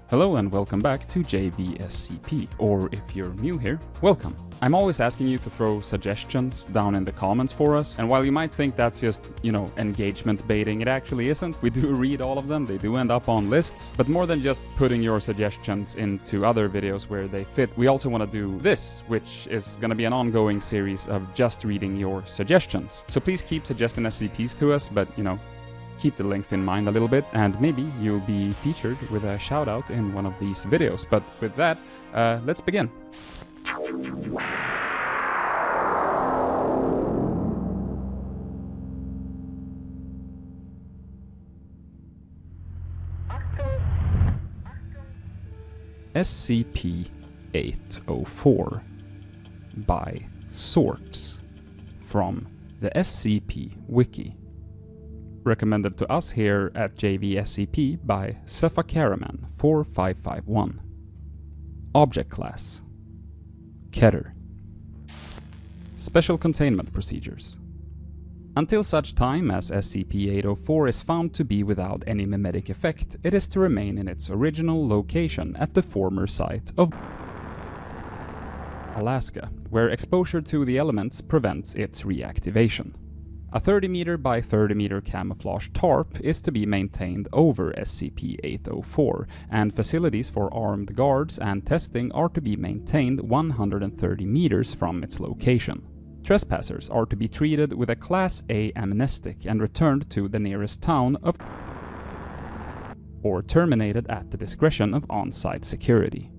Hello and welcome back to JVSCP, or if you're new here, welcome. I'm always asking you to throw suggestions down in the comments for us, and while you might think that's just, engagement baiting, it actually isn't. We do read all of them, they do end up on lists, but more than just putting your suggestions into other videos where they fit, we also want to do this, which is going to be an ongoing series of just reading your suggestions. So please keep suggesting SCPs to us, but, keep the length in mind a little bit, and maybe you'll be featured with a shout out in one of these videos. But with that, let's begin. SCP-804 by Sorts from the SCP Wiki. Recommended to us here at JVSCP by Cephakaraman 4551. Object Class Keter. Special Containment Procedures. Until such time as SCP-804 is found to be without any mimetic effect, it is to remain in its original location at the former site of Alaska, where exposure to the elements prevents its reactivation. A 30 meter by 30 meter camouflage tarp is to be maintained over SCP-804, and facilities for armed guards and testing are to be maintained 130 meters from its location. Trespassers are to be treated with a Class A amnestic and returned to the nearest town of or terminated at the discretion of on-site security.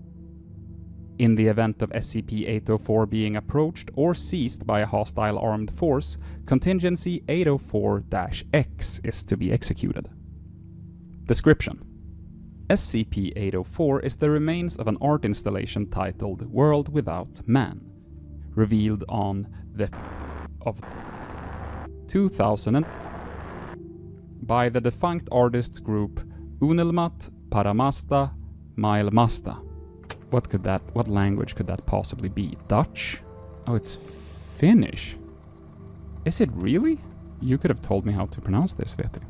In the event of SCP-804 being approached or seized by a hostile armed force, Contingency 804-X is to be executed. Description: SCP-804 is the remains of an art installation titled World Without Man, revealed on the of 2000 by the defunct artists group Unelmat Paramasta Mailmasta. What language could that possibly be? Dutch? Oh, it's Finnish. Is it really? You could have told me how to pronounce this, Veeti.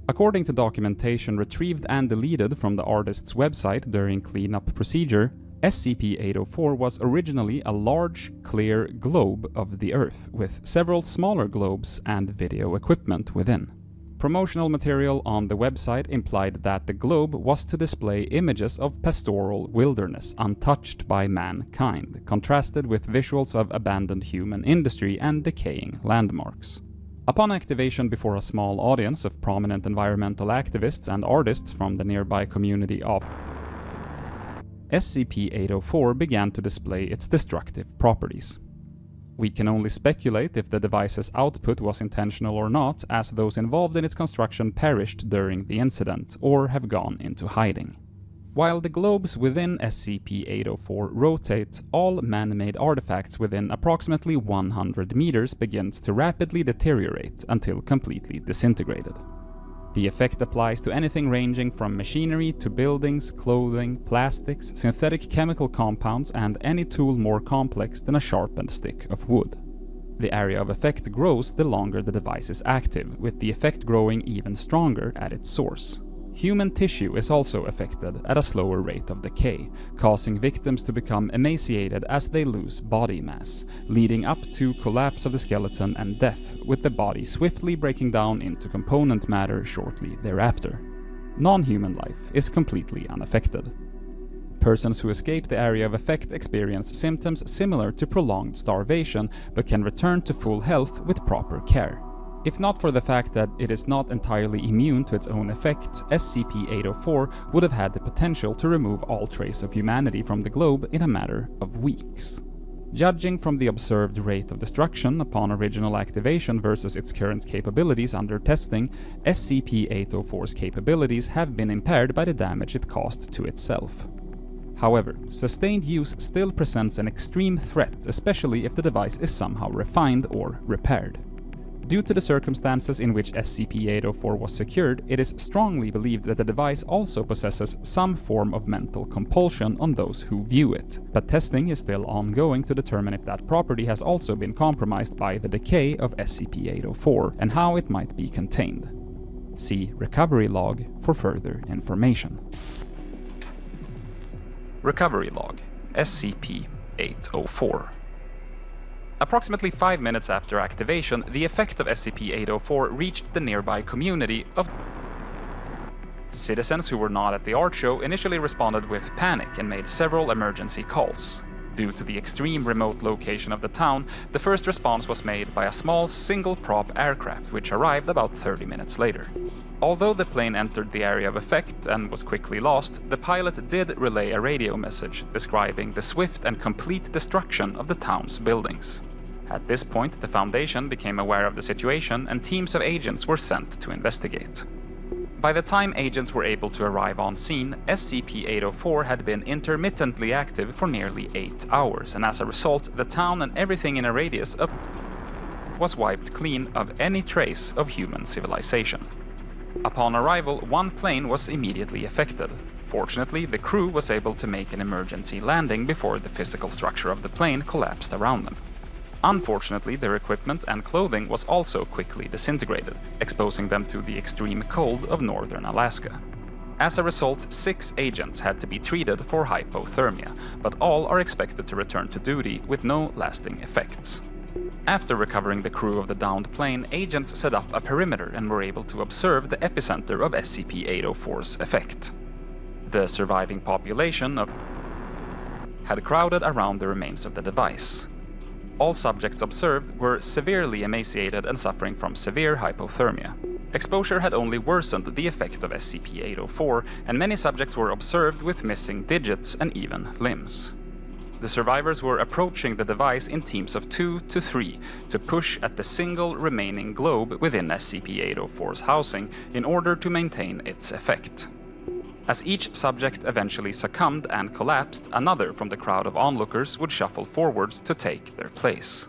According to documentation retrieved and deleted from the artist's website during cleanup procedure, SCP-804 was originally a large, clear globe of the Earth, with several smaller globes and video equipment within. Promotional material on the website implied that the globe was to display images of pastoral wilderness untouched by mankind, contrasted with visuals of abandoned human industry and decaying landmarks. Upon activation before a small audience of prominent environmental activists and artists from the nearby community of SCP-804 began to display its destructive properties. We can only speculate if the device's output was intentional or not, as those involved in its construction perished during the incident or have gone into hiding. While the globes within SCP-804 rotate, all man-made artifacts within approximately 100 meters begins to rapidly deteriorate until completely disintegrated. The effect applies to anything ranging from machinery to buildings, clothing, plastics, synthetic chemical compounds, and any tool more complex than a sharpened stick of wood. The area of effect grows the longer the device is active, with the effect growing even stronger at its source. Human tissue is also affected at a slower rate of decay, causing victims to become emaciated as they lose body mass, leading up to collapse of the skeleton and death, with the body swiftly breaking down into component matter shortly thereafter. Non-human life is completely unaffected. Persons who escape the area of effect experience symptoms similar to prolonged starvation, but can return to full health with proper care. If not for the fact that it is not entirely immune to its own effect, SCP-804 would have had the potential to remove all trace of humanity from the globe in a matter of weeks. Judging from the observed rate of destruction upon original activation versus its current capabilities under testing, SCP-804's capabilities have been impaired by the damage it caused to itself. However, sustained use still presents an extreme threat, especially if the device is somehow refined or repaired. Due to the circumstances in which SCP-804 was secured, it is strongly believed that the device also possesses some form of mental compulsion on those who view it, but testing is still ongoing to determine if that property has also been compromised by the decay of SCP-804 and how it might be contained. See Recovery Log for further information. Recovery Log, SCP-804. Approximately 5 minutes after activation, the effect of SCP-804 reached the nearby community of citizens who were not at the art show initially responded with panic and made several emergency calls. Due to the extreme remote location of the town, the first response was made by a small single-prop aircraft which arrived about 30 minutes later. Although the plane entered the area of effect and was quickly lost, the pilot did relay a radio message describing the swift and complete destruction of the town's buildings. At this point, the Foundation became aware of the situation and teams of agents were sent to investigate. By the time agents were able to arrive on scene, SCP-804 had been intermittently active for nearly 8 hours, and as a result, the town and everything in a radius of was wiped clean of any trace of human civilization. Upon arrival, one plane was immediately affected. Fortunately, the crew was able to make an emergency landing before the physical structure of the plane collapsed around them. Unfortunately, their equipment and clothing was also quickly disintegrated, exposing them to the extreme cold of northern Alaska. As a result, 6 agents had to be treated for hypothermia, but all are expected to return to duty with no lasting effects. After recovering the crew of the downed plane, agents set up a perimeter and were able to observe the epicenter of SCP-804's effect. The surviving population had crowded around the remains of the device. All subjects observed were severely emaciated and suffering from severe hypothermia. Exposure had only worsened the effect of SCP-804, and many subjects were observed with missing digits and even limbs. The survivors were approaching the device in teams of 2 to 3 to push at the single remaining globe within SCP-804's housing in order to maintain its effect. As each subject eventually succumbed and collapsed, another from the crowd of onlookers would shuffle forwards to take their place.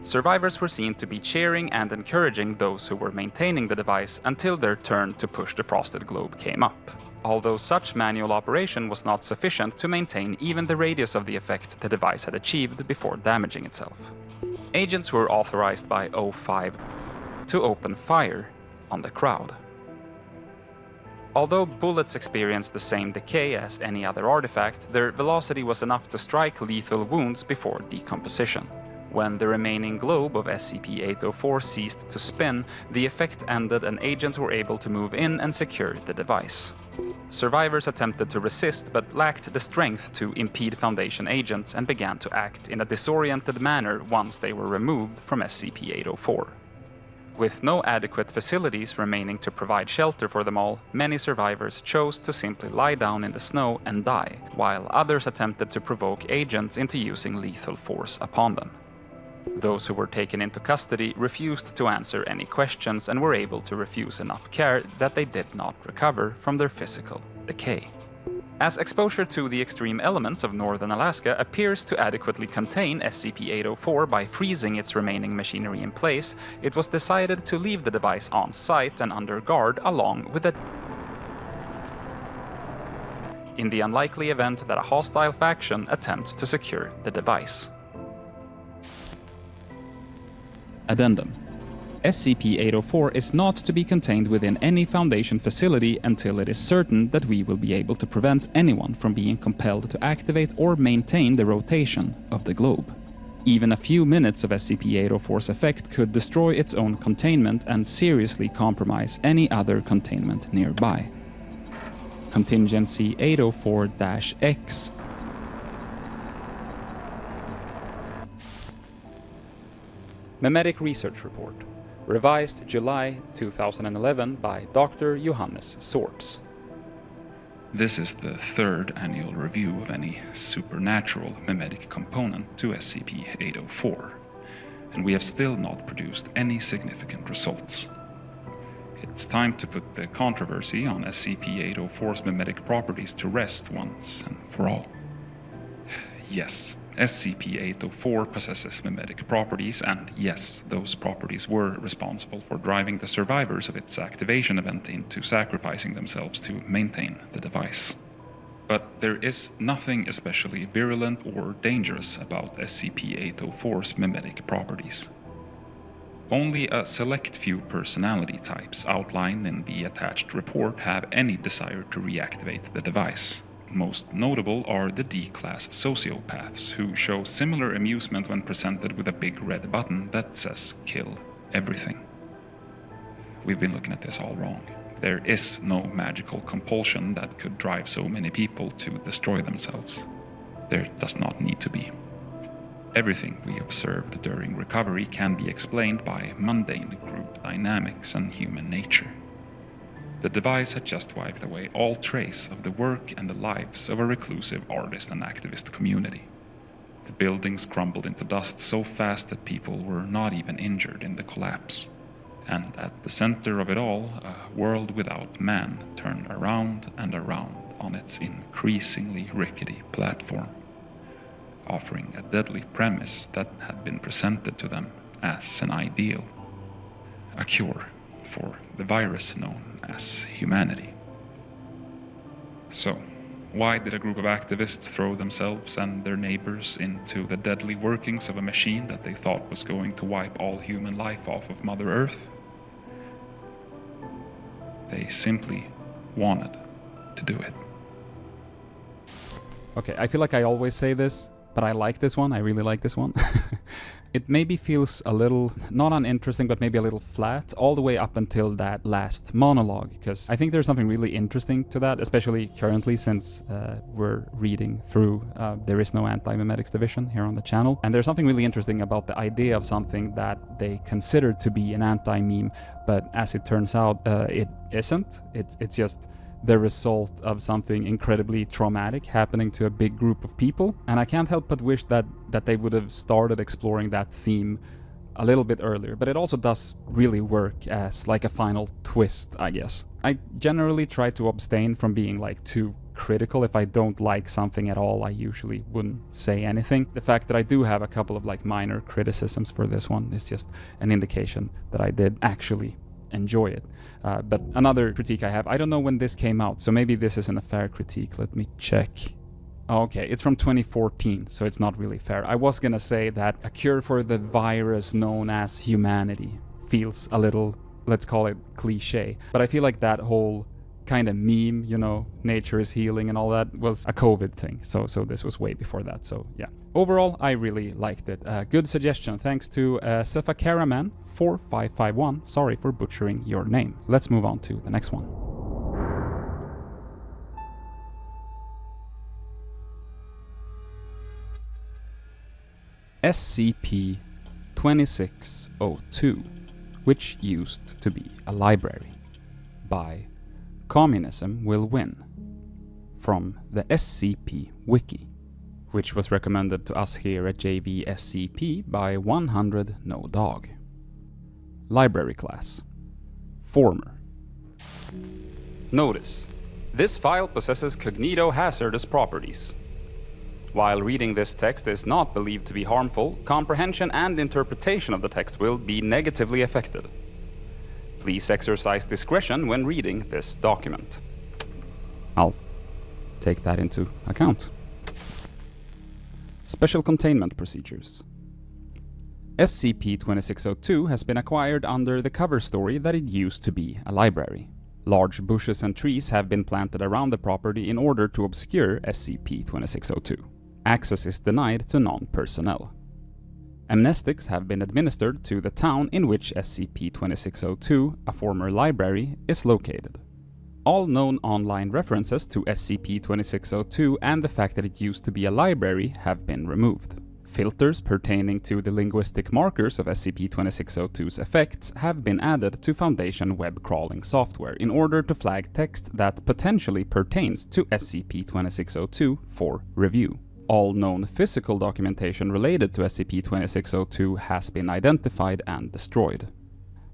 Survivors were seen to be cheering and encouraging those who were maintaining the device until their turn to push the frosted globe came up, although such manual operation was not sufficient to maintain even the radius of the effect the device had achieved before damaging itself. Agents were authorized by O5 to open fire on the crowd. Although bullets experienced the same decay as any other artifact, their velocity was enough to strike lethal wounds before decomposition. When the remaining globe of SCP-804 ceased to spin, the effect ended and agents were able to move in and secure the device. Survivors attempted to resist but lacked the strength to impede Foundation agents and began to act in a disoriented manner once they were removed from SCP-804. With no adequate facilities remaining to provide shelter for them all, many survivors chose to simply lie down in the snow and die, while others attempted to provoke agents into using lethal force upon them. Those who were taken into custody refused to answer any questions and were able to refuse enough care that they did not recover from their physical decay. As exposure to the extreme elements of northern Alaska appears to adequately contain SCP-804 by freezing its remaining machinery in place, it was decided to leave the device on site and under guard along with it. In the unlikely event that a hostile faction attempts to secure the device. Addendum. SCP-804 is not to be contained within any Foundation facility until it is certain that we will be able to prevent anyone from being compelled to activate or maintain the rotation of the globe. Even a few minutes of SCP-804's effect could destroy its own containment and seriously compromise any other containment nearby. Contingency 804-X. Memetic Research Report. Revised July 2011 by Dr. Johannes Sorts. This is the 3rd annual review of any supernatural memetic component to SCP-804, and we have still not produced any significant results. It's time to put the controversy on SCP-804's memetic properties to rest once and for all. Yes, SCP-804 possesses memetic properties, and yes, those properties were responsible for driving the survivors of its activation event into sacrificing themselves to maintain the device. But there is nothing especially virulent or dangerous about SCP-804's memetic properties. Only a select few personality types outlined in the attached report have any desire to reactivate the device. most notable are the D-class sociopaths, who show similar amusement when presented with a big red button that says "kill everything." We've been looking at this all wrong. There is no magical compulsion that could drive so many people to destroy themselves. There does not need to be. Everything we observed during recovery can be explained by mundane group dynamics and human nature. The device had just wiped away all trace of the work and the lives of a reclusive artist and activist community. The buildings crumbled into dust so fast that people were not even injured in the collapse. And at the center of it all, a world without man turned around and around on its increasingly rickety platform, offering a deadly premise that had been presented to them as an ideal, a cure for the virus known as humanity. So, why did a group of activists throw themselves and their neighbors into the deadly workings of a machine that they thought was going to wipe all human life off of Mother Earth? They simply wanted to do it. Okay, I feel like I always say this, but I like this one. I really like this one. It maybe feels a little, not uninteresting, but maybe a little flat, all the way up until that last monologue, because I think there's something really interesting to that, especially currently since we're reading through There Is No Anti-Memetics Division here on the channel. And there's something really interesting about the idea of something that they consider to be an anti-meme, but as it turns out, it isn't. It's just the result of something incredibly traumatic happening to a big group of people. And I can't help but wish that they would have started exploring that theme a little bit earlier, but it also does really work as like a final twist, I guess. I generally try to abstain from being like too critical. If I don't like something at all, I usually wouldn't say anything. The fact that I do have a couple of like minor criticisms for this one is just an indication that I did actually enjoy it. But another critique I have, I don't know when this came out, so maybe this isn't a fair critique. Let me check. Okay, it's from 2014, so it's not really fair. I was gonna say that a cure for the virus known as humanity feels a little, let's call it cliche, but I feel like that whole kind of meme, you know, nature is healing and all that, was a COVID thing, so this was way before that, so yeah. Overall, I really liked it. Good suggestion, thanks to Sefakaraman 4551, sorry for butchering your name. Let's move on to the next one. SCP-2602, which used to be a library, by Communism Will Win, from the SCP Wiki, which was recommended to us here at JVSCP by 100 No Dog. Library class. Former. Notice: this file possesses cognito-hazardous properties. While reading this text is not believed to be harmful, comprehension and interpretation of the text will be negatively affected. Please exercise discretion when reading this document. I'll take that into account. Special Containment Procedures. SCP-2602 has been acquired under the cover story that it used to be a library. Large bushes and trees have been planted around the property in order to obscure SCP-2602. Access is denied to non-personnel. Amnestics have been administered to the town in which SCP-2602, a former library, is located. All known online references to SCP-2602 and the fact that it used to be a library have been removed. Filters pertaining to the linguistic markers of SCP-2602's effects have been added to Foundation web crawling software in order to flag text that potentially pertains to SCP-2602 for review. All known physical documentation related to SCP-2602 has been identified and destroyed.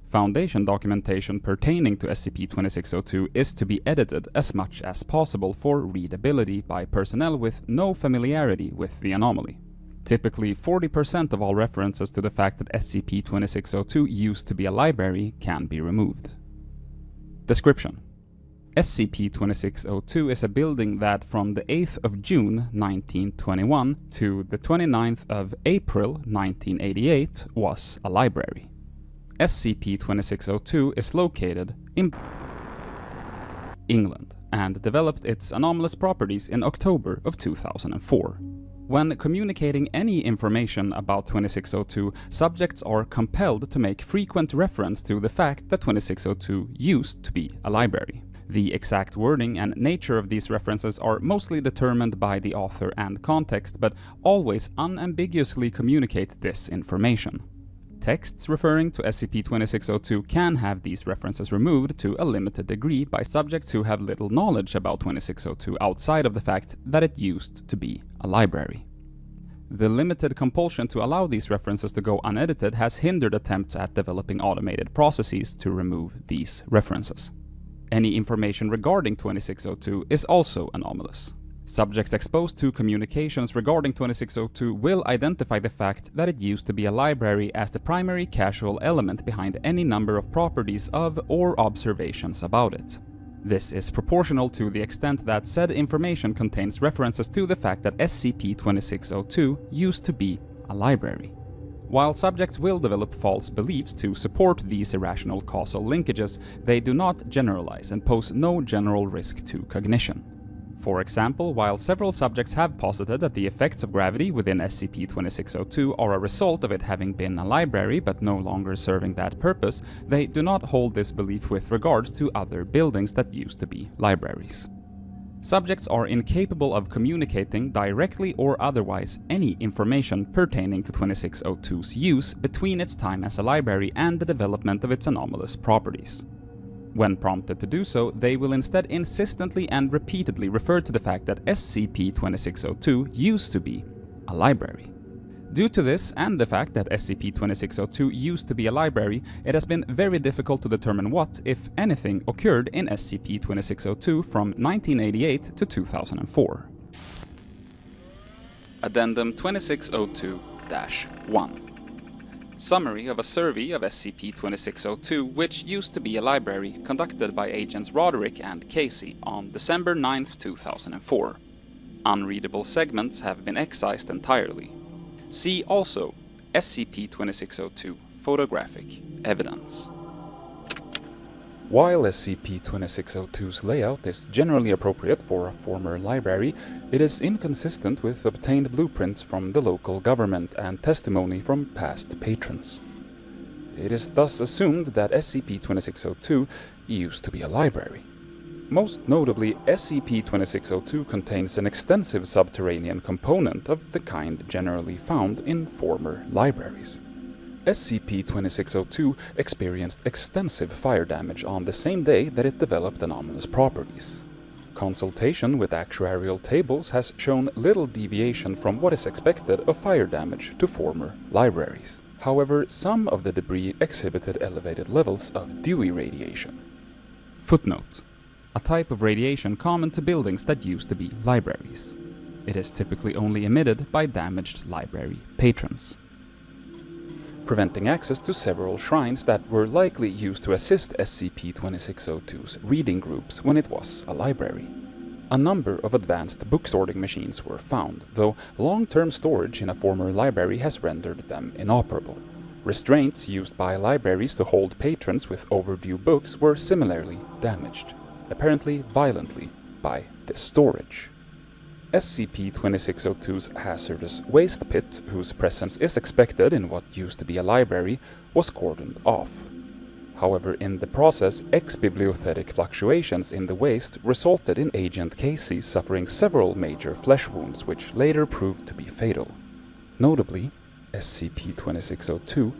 Foundation documentation pertaining to SCP-2602 is to be edited as much as possible for readability by personnel with no familiarity with the anomaly. Typically, 40% of all references to the fact that SCP-2602 used to be a library can be removed. Description: SCP-2602 is a building that from the 8th of June 1921 to the 29th of April 1988 was a library. SCP-2602 is located in England and developed its anomalous properties in October of 2004. When communicating any information about 2602, subjects are compelled to make frequent reference to the fact that 2602 used to be a library. The exact wording and nature of these references are mostly determined by the author and context, but always unambiguously communicate this information. Texts referring to SCP-2602 can have these references removed to a limited degree by subjects who have little knowledge about 2602 outside of the fact that it used to be a library. The limited compulsion to allow these references to go unedited has hindered attempts at developing automated processes to remove these references. Any information regarding 2602 is also anomalous. Subjects exposed to communications regarding 2602 will identify the fact that it used to be a library as the primary causal element behind any number of properties of or observations about it. This is proportional to the extent that said information contains references to the fact that SCP-2602 used to be a library. While subjects will develop false beliefs to support these irrational causal linkages, they do not generalize and pose no general risk to cognition. For example, while several subjects have posited that the effects of gravity within SCP-2602 are a result of it having been a library but no longer serving that purpose, they do not hold this belief with regards to other buildings that used to be libraries. Subjects are incapable of communicating directly or otherwise any information pertaining to 2602's use between its time as a library and the development of its anomalous properties. When prompted to do so, they will instead insistently and repeatedly refer to the fact that SCP-2602 used to be a library. Due to this and the fact that SCP-2602 used to be a library, it has been very difficult to determine what, if anything, occurred in SCP-2602 from 1988 to 2004. Addendum 2602-1. Summary of a survey of SCP-2602, which used to be a library, conducted by Agents Roderick and Casey on December 9, 2004. Unreadable segments have been excised entirely. See also SCP-2602 photographic evidence. While SCP-2602's layout is generally appropriate for a former library, it is inconsistent with obtained blueprints from the local government and testimony from past patrons. It is thus assumed that SCP-2602 used to be a library. Most notably, SCP-2602 contains an extensive subterranean component of the kind generally found in former libraries. SCP-2602 experienced extensive fire damage on the same day that it developed anomalous properties. Consultation with actuarial tables has shown little deviation from what is expected of fire damage to former libraries. However, some of the debris exhibited elevated levels of Dewey radiation. Footnote: a type of radiation common to buildings that used to be libraries. It is typically only emitted by damaged library patrons, preventing access to several shrines that were likely used to assist SCP-2602's reading groups when it was a library. A number of advanced book sorting machines were found, though long-term storage in a former library has rendered them inoperable. Restraints used by libraries to hold patrons with overdue books were similarly damaged, apparently violently, by this storage. SCP-2602's hazardous waste pit, whose presence is expected in what used to be a library, was cordoned off. However, in the process, ex-bibliothetic fluctuations in the waste resulted in Agent Casey suffering several major flesh wounds which later proved to be fatal. Notably, SCP-2602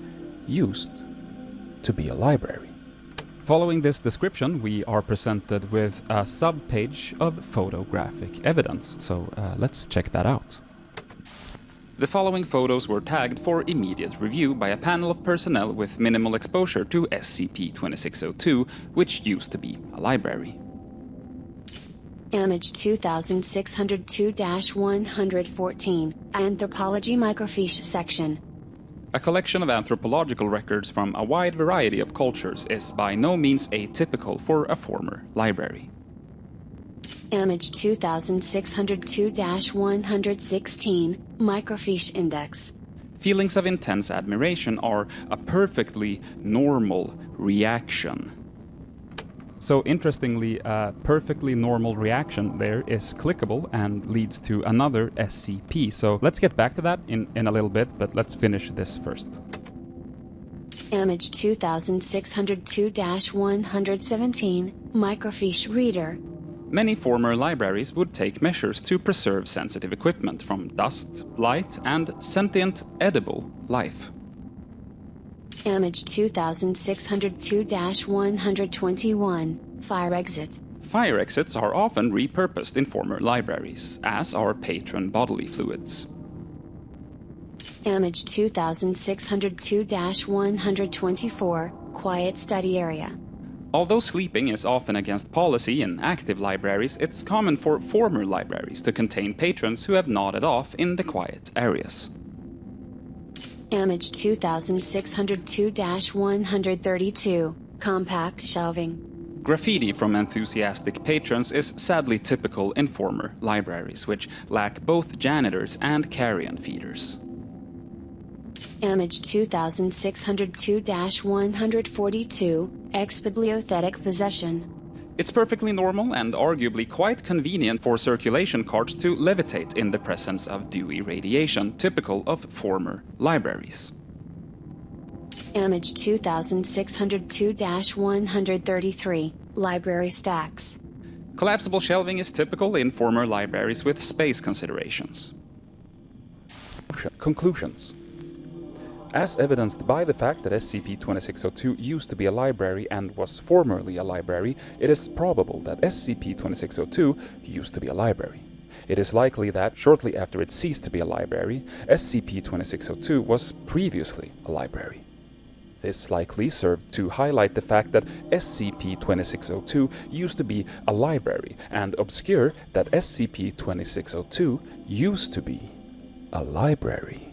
used to be a library. Following this description, we are presented with a sub-page of photographic evidence, so let's check that out. The following photos were tagged for immediate review by a panel of personnel with minimal exposure to SCP-2602, which used to be a library. Image 2602-114, Anthropology Microfiche Section. A collection of anthropological records from a wide variety of cultures is by no means atypical for a former library. Image 2602-116, Microfiche Index. Feelings of intense admiration are a perfectly normal reaction. So interestingly, a perfectly normal reaction there is clickable and leads to another SCP. So let's get back to that in a little bit, but let's finish this first. Image 2602-117, Microfiche Reader. Many former libraries would take measures to preserve sensitive equipment from dust, light, and sentient edible life. Image 2602-121, Fire Exit. Fire exits are often repurposed in former libraries, as are patron bodily fluids. Image 2602-124, Quiet Study Area. Although sleeping is often against policy in active libraries, it's common for former libraries to contain patrons who have nodded off in the quiet areas. Image 2602-132, Compact Shelving. Graffiti from enthusiastic patrons is sadly typical in former libraries, which lack both janitors and carrion feeders. Image 2602-142, Exbibliothetic Possession. It's perfectly normal and arguably quite convenient for circulation carts to levitate in the presence of dewy radiation, typical of former libraries. Image 2602-133, Library Stacks. Collapsible shelving is typical in former libraries with space considerations. Conclusions. As evidenced by the fact that SCP-2602 used to be a library and was formerly a library, it is probable that SCP-2602 used to be a library. It is likely that, shortly after it ceased to be a library, SCP-2602 was previously a library. This likely served to highlight the fact that SCP-2602 used to be a library and obscure that SCP-2602 used to be a library.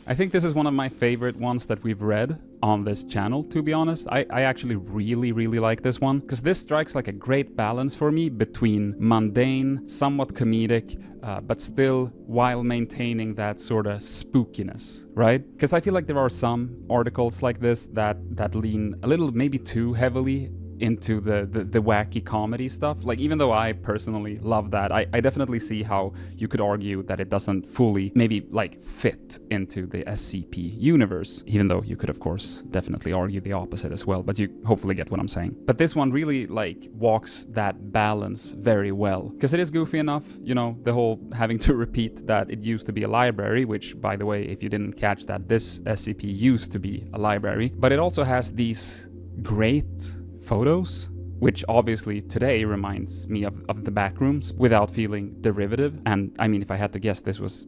I think this is one of my favorite ones that we've read on this channel, to be honest. I actually really like this one, because this strikes like a great balance for me between mundane, somewhat comedic, but still while maintaining that sort of spookiness, right? Because I feel like there are some articles like this that lean a little maybe too heavily into the wacky comedy stuff. Like, even though I personally love that, I definitely see how you could argue that it doesn't fully maybe like fit into the SCP universe, even though you could of course definitely argue the opposite as well, but you hopefully get what I'm saying. But this one really like walks that balance very well, because it is goofy enough, you know, the whole having to repeat that it used to be a library, which, by the way, if you didn't catch that, this SCP used to be a library, but it also has these great photos, which obviously today reminds me of the back rooms without feeling derivative. And I mean, if I had to guess, this was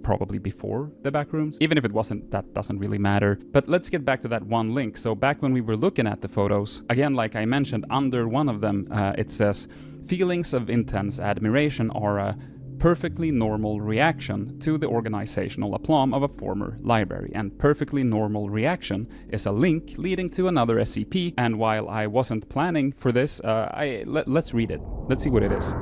probably before the back rooms. Even if it wasn't, that doesn't really matter. But let's get back to that one link. So back when we were looking at the photos, again, like I mentioned, under one of them, it says, feelings of intense admiration are a perfectly normal reaction to the organizational aplomb of a former library, and perfectly normal reaction is a link leading to another SCP. And while I wasn't planning for this, let's read it. Let's see what it is.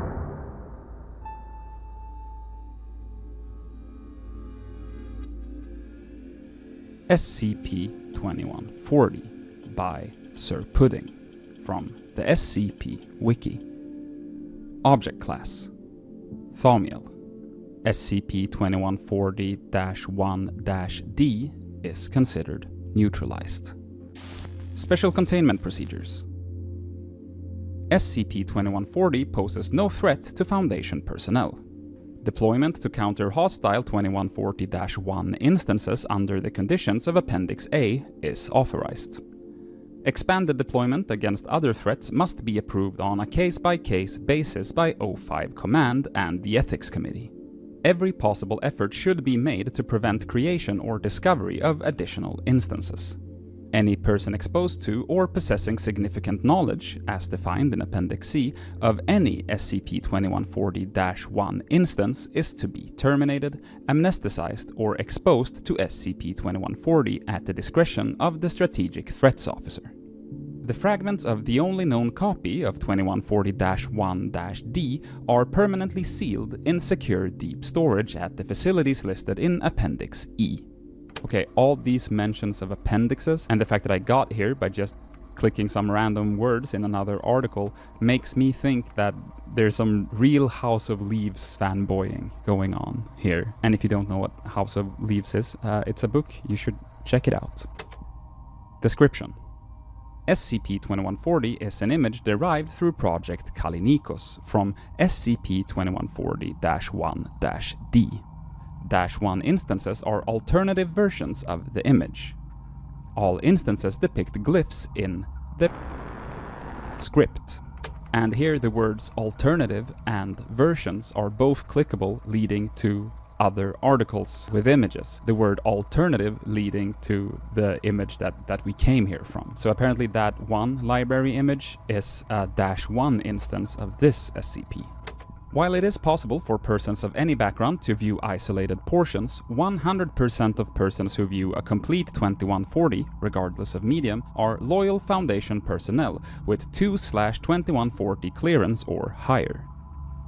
SCP-2140 by Sirpudding from the SCP Wiki. Object Class Thaumiel. SCP-2140-1-D is considered neutralized. Special Containment Procedures. SCP-2140 poses no threat to Foundation personnel. Deployment to counter hostile 2140-1 instances under the conditions of Appendix A is authorized. Expanded deployment against other threats must be approved on a case-by-case basis by O5 Command and the Ethics Committee. Every possible effort should be made to prevent creation or discovery of additional instances. Any person exposed to or possessing significant knowledge, as defined in Appendix C, of any SCP-2140-1 instance is to be terminated, amnesticized, or exposed to SCP-2140 at the discretion of the Strategic Threats Officer. The fragments of the only known copy of 2140-1-D are permanently sealed in secure deep storage at the facilities listed in Appendix E. Okay, all these mentions of appendixes and the fact that I got here by just clicking some random words in another article makes me think that there's some real House of Leaves fanboying going on here. And if you don't know what House of Leaves is, it's a book, you should check it out. Description. SCP-2140 is an image derived through Project Kallinikos from SCP-2140-1-D. -1 instances are alternative versions of the image. All instances depict glyphs in the script. And here the words alternative and versions are both clickable, leading to other articles with images. The word alternative leading to the image that we came here from. So apparently that one library image is a -1 instance of this SCP. While it is possible for persons of any background to view isolated portions, 100% of persons who view a complete 2140, regardless of medium, are loyal Foundation personnel with 2/2140 clearance or higher.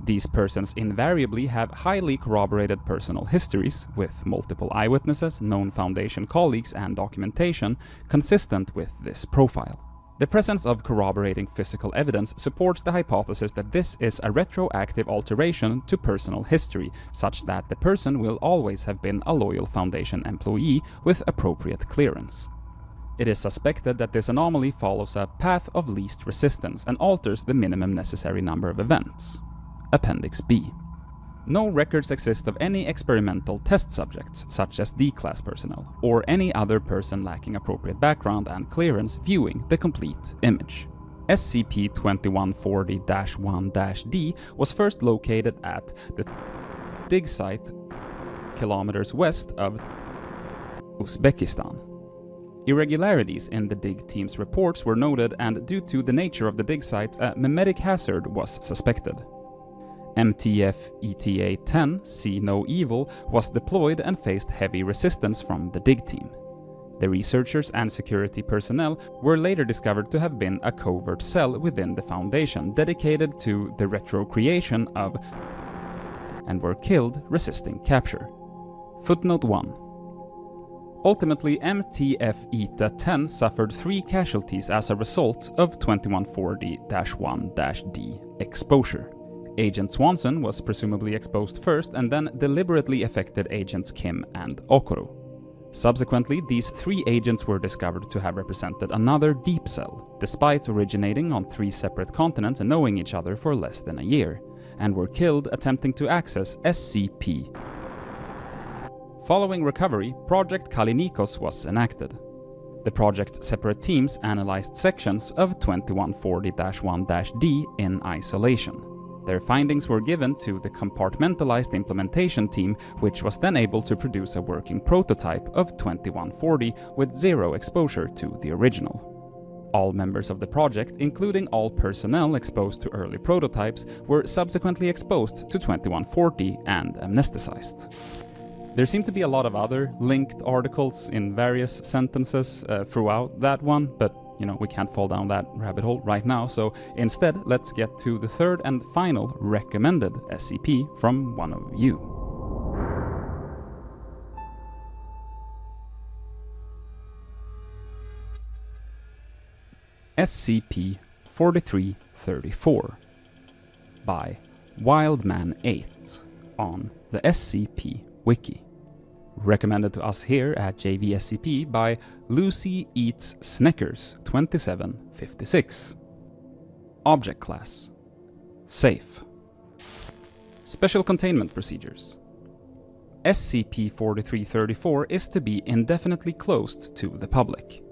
These persons invariably have highly corroborated personal histories, with multiple eyewitnesses, known Foundation colleagues, and documentation consistent with this profile. The presence of corroborating physical evidence supports the hypothesis that this is a retroactive alteration to personal history, such that the person will always have been a loyal Foundation employee with appropriate clearance. It is suspected that this anomaly follows a path of least resistance and alters the minimum necessary number of events. Appendix B. No records exist of any experimental test subjects, such as D-class personnel, or any other person lacking appropriate background and clearance viewing the complete image. SCP-2140-1-D was first located at the dig site kilometers west of Uzbekistan. Irregularities in the dig team's reports were noted, and due to the nature of the dig site, a memetic hazard was suspected. MTF-ETA-10, See No Evil, was deployed and faced heavy resistance from the dig team. The researchers and security personnel were later discovered to have been a covert cell within the Foundation dedicated to the retrocreation of and were killed resisting capture. Footnote 1. Ultimately, MTF-ETA-10 suffered 3 casualties as a result of 2140-1-D exposure. Agent Swanson was presumably exposed first and then deliberately affected Agents Kim and Okoro. Subsequently, these 3 agents were discovered to have represented another deep cell, despite originating on 3 separate continents and knowing each other for less than a year, and were killed attempting to access SCP. Following recovery, Project Kallinikos was enacted. The project's separate teams analyzed sections of 2140-1-D in isolation. Their findings were given to the compartmentalized implementation team, which was then able to produce a working prototype of 2140 with 0 exposure to the original. All members of the project, including all personnel exposed to early prototypes, were subsequently exposed to 2140 and amnesticized. There seem to be a lot of other linked articles in various sentences throughout that one, but we can't fall down that rabbit hole right now, so instead let's get to the third and final recommended SCP from one of you. SCP-4334 by Wildman8 on the SCP Wiki. Recommended to us here at JVSCP by Lucy Eats Sneckers 2756. Object Class: Safe. Special Containment Procedures. SCP-4334 is to be indefinitely closed to the public.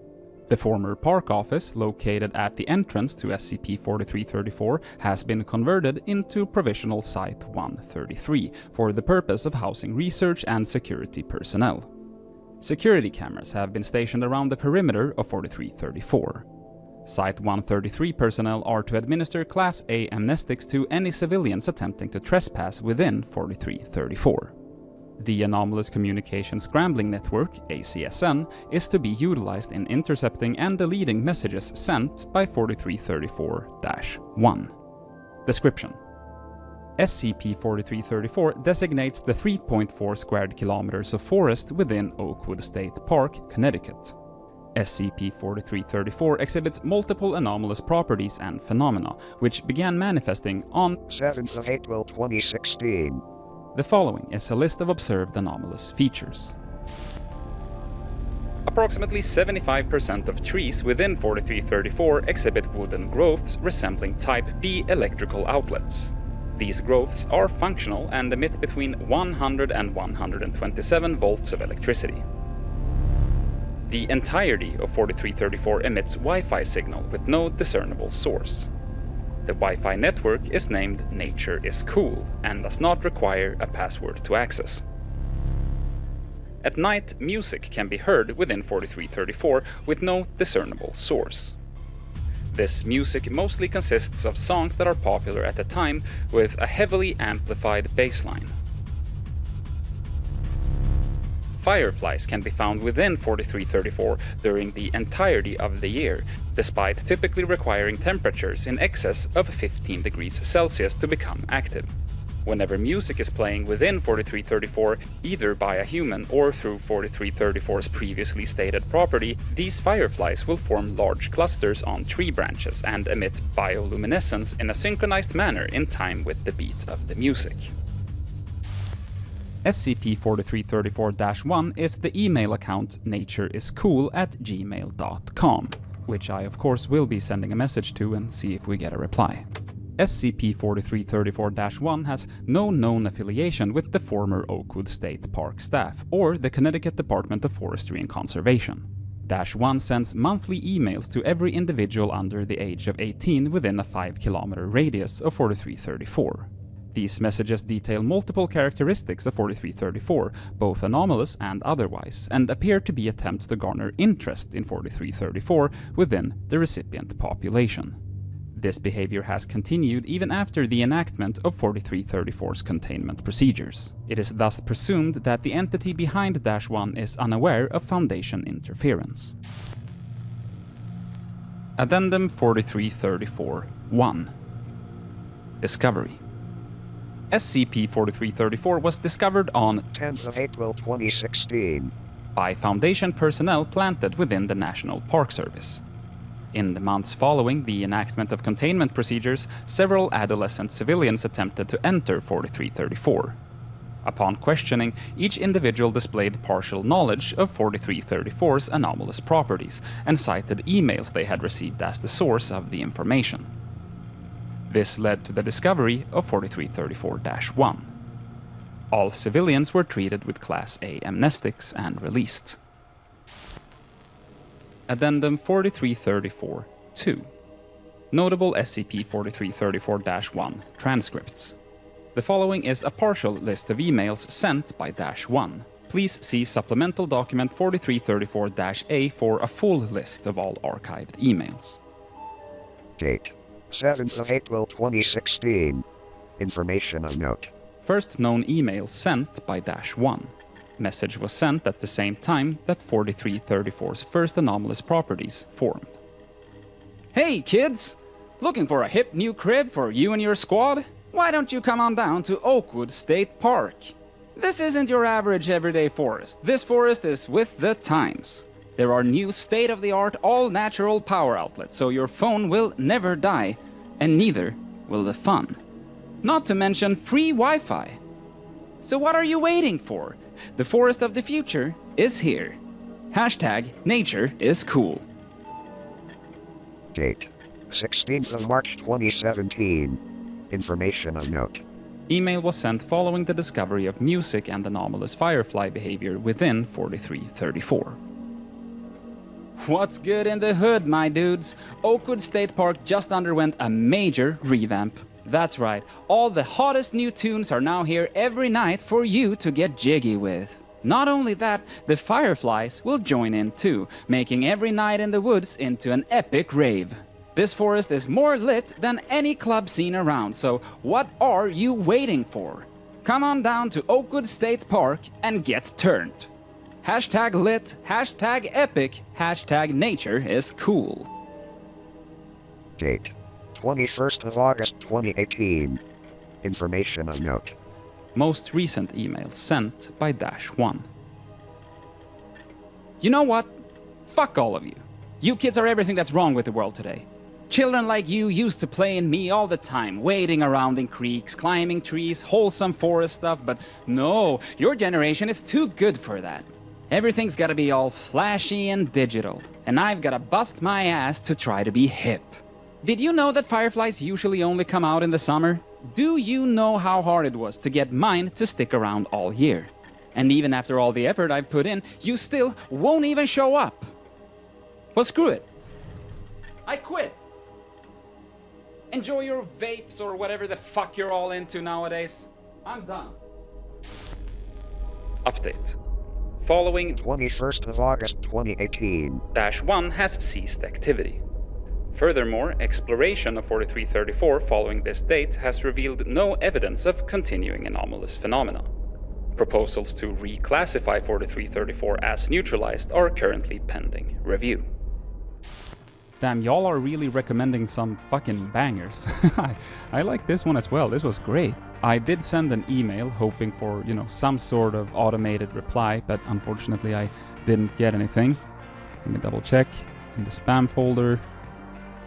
The former park office, located at the entrance to SCP-4334, has been converted into Provisional Site 133 for the purpose of housing research and security personnel. Security cameras have been stationed around the perimeter of 4334. Site 133 personnel are to administer Class A amnestics to any civilians attempting to trespass within 4334. The Anomalous Communication Scrambling Network, ACSN, is to be utilized in intercepting and deleting messages sent by 4334-1. Description: SCP-4334 designates the 3.4 squared kilometers of forest within Oakwood State Park, Connecticut. SCP-4334 exhibits multiple anomalous properties and phenomena, which began manifesting on 7th of April 2016. The following is a list of observed anomalous features. Approximately 75% of trees within 4334 exhibit wooden growths resembling Type B electrical outlets. These growths are functional and emit between 100 and 127 volts of electricity. The entirety of 4334 emits Wi-Fi signal with no discernible source. The Wi-Fi network is named Nature is Cool and does not require a password to access. At night, music can be heard within 4334 with no discernible source. This music mostly consists of songs that are popular at the time with a heavily amplified bass line. Fireflies can be found within 4334 during the entirety of the year, despite typically requiring temperatures in excess of 15 degrees Celsius to become active. Whenever music is playing within 4334, either by a human or through 4334's previously stated property, these fireflies will form large clusters on tree branches and emit bioluminescence in a synchronized manner in time with the beat of the music. SCP-4334-1 is the email account natureiscool@gmail.com, which I of course will be sending a message to and see if we get a reply. SCP-4334-1 has no known affiliation with the former Oakwood State Park staff or the Connecticut Department of Forestry and Conservation. -1 sends monthly emails to every individual under the age of 18 within a 5-kilometer radius of 4334. These messages detail multiple characteristics of 4334, both anomalous and otherwise, and appear to be attempts to garner interest in 4334 within the recipient population. This behavior has continued even after the enactment of 4334's containment procedures. It is thus presumed that the entity behind -1 is unaware of Foundation interference. Addendum 4334-1 Discovery. SCP-4334 was discovered on 10th of April 2016 by Foundation personnel planted within the National Park Service. In the months following the enactment of containment procedures, several adolescent civilians attempted to enter 4334. Upon questioning, each individual displayed partial knowledge of 4334's anomalous properties and cited emails they had received as the source of the information. This led to the discovery of 4334-1. All civilians were treated with Class A amnestics and released. Addendum 4334-2 Notable SCP-4334-1 transcripts. The following is a partial list of emails sent by -1. Please see Supplemental Document 4334-A for a full list of all archived emails. Date 7th of April 2016. Information of note. First known email sent by -1. Message was sent at the same time that 4334's first anomalous properties formed. Hey kids! Looking for a hip new crib for you and your squad? Why don't you come on down to Oakwood State Park? This isn't your average everyday forest. This forest is with the times. There are new state-of-the-art all-natural power outlets, so your phone will never die, and neither will the fun. Not to mention free Wi-Fi. So what are you waiting for? The forest of the future is here. #Nature is cool. Date 16th of March 2017. Information of note. Email was sent following the discovery of music and anomalous firefly behavior within 4334. What's good in the hood, my dudes? Oakwood State Park just underwent a major revamp. That's right, all the hottest new tunes are now here every night for you to get jiggy with. Not only that, the fireflies will join in too, making every night in the woods into an epic rave. This forest is more lit than any club scene around, so what are you waiting for? Come on down to Oakwood State Park and get turned. #lit, #epic, #nature is cool. Date 21st of August 2018. Information of note. Most recent email sent by -1. You know what? Fuck all of you. You kids are everything that's wrong with the world today. Children like you used to play in me all the time, wading around in creeks, climbing trees, wholesome forest stuff, but no, your generation is too good for that. Everything's gotta be all flashy and digital, and I've gotta bust my ass to try to be hip. Did you know that fireflies usually only come out in the summer? Do you know how hard it was to get mine to stick around all year? And even after all the effort I've put in, you still won't even show up. Well, screw it. I quit. Enjoy your vapes or whatever the fuck you're all into nowadays. I'm done. Update. Following 21st of August 2018. -1 has ceased activity. Furthermore, exploration of 4334 following this date has revealed no evidence of continuing anomalous phenomena. Proposals to reclassify 4334 as neutralized are currently pending review. Damn, y'all are really recommending some fucking bangers. I like this one as well. This was great. I did send an email hoping for, some sort of automated reply, but unfortunately I didn't get anything. Let me double check. In the spam folder.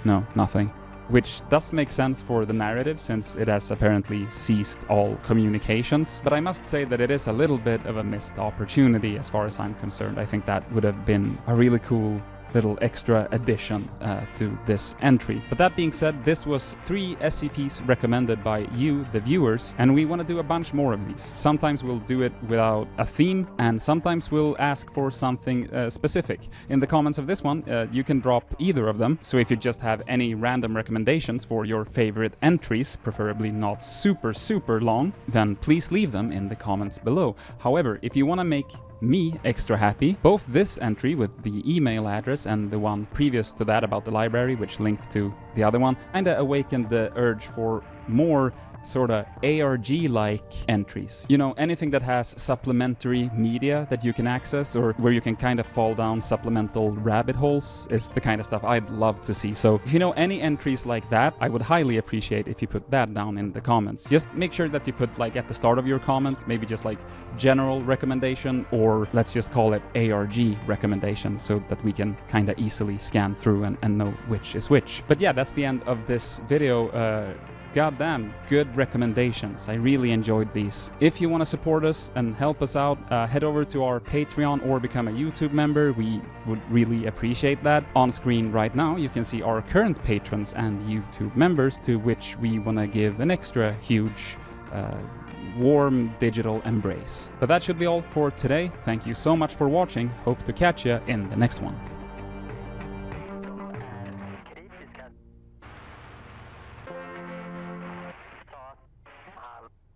No, nothing. Which does make sense for the narrative, since it has apparently ceased all communications. But I must say that it is a little bit of a missed opportunity as far as I'm concerned. I think that would have been a really cool little extra addition to this entry. But that being said, this was 3 SCPs recommended by you, the viewers, and we want to do a bunch more of these. Sometimes we'll do it without a theme, and sometimes we'll ask for something specific. In the comments of this one, you can drop either of them, so if you just have any random recommendations for your favorite entries, preferably not super long, then please leave them in the comments below. However, if you want to make me extra happy, both this entry with the email address and the one previous to that about the library, which linked to the other one, kinda awakened the urge for more sorta ARG-like entries. Anything that has supplementary media that you can access, or where you can kind of fall down supplemental rabbit holes, is the kind of stuff I'd love to see. So if you know any entries like that, I would highly appreciate if you put that down in the comments. Just make sure that you put, at the start of your comment, maybe just general recommendation, or let's just call it ARG recommendation, so that we can kind of easily scan through and know which is which. But yeah, that's the end of this video. Goddamn good recommendations. I really enjoyed these. If you want to support us and help us out, head over to our Patreon or become a YouTube member. We would really appreciate that. On screen right now, you can see our current patrons and YouTube members, to which we want to give an extra huge warm digital embrace. But that should be all for today. Thank you so much for watching. Hope to catch you in the next one.